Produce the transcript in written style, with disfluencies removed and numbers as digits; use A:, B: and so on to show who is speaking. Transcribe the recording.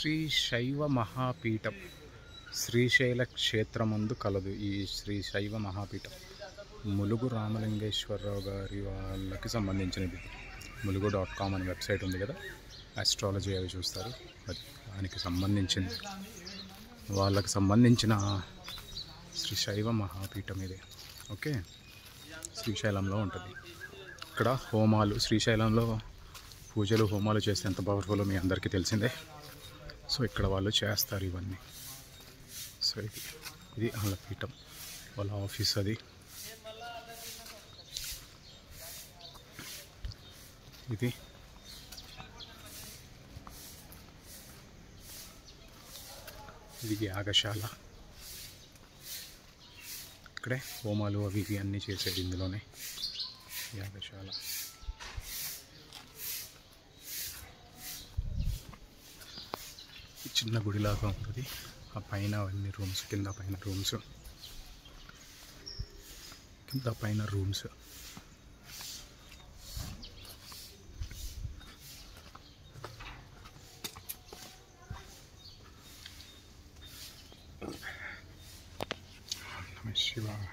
A: శ్రీ శైవ మహాపీఠం శ్రీశైల క్షేత్రమందు కలదు. ఈ శ్రీ శైవ మహాపీఠం ములుగు రామలింగేశ్వరరావు గారి వాళ్ళకి సంబంధించినది. mulugu.com అనే వెబ్సైట్ ఉంది కదా, ఆస్ట్రాలజీ అవి చూస్తారు, అది దానికి సంబంధించింది. వాళ్ళకి సంబంధించిన శ్రీ శైవ మహాపీఠం ఇది. ఓకే, శ్రీశైలంలో ఉంటుంది. ఇక్కడ హోమాలు, శ్రీశైలంలో పూజలు హోమాలు చేస్తే ఎంత పవర్ఫుల్ మీ అందరికీ తెలిసిందే. సో ఇక్కడ వాళ్ళు చేస్తారు ఇవన్నీ. సో ఇది వాళ్ళ పీఠం, వాళ్ళ ఆఫీస్. అది ఇది యాగశాల. ఇక్కడే హోమాలు అవి ఇవి అన్నీ చేసేది ఇందులోనే, యాగశాల. చిన్న గుడిలాగా ఉంటుంది. ఆ పైన అవన్నీ రూమ్స్, కింద పైన రూమ్స్. నమః శివాయ.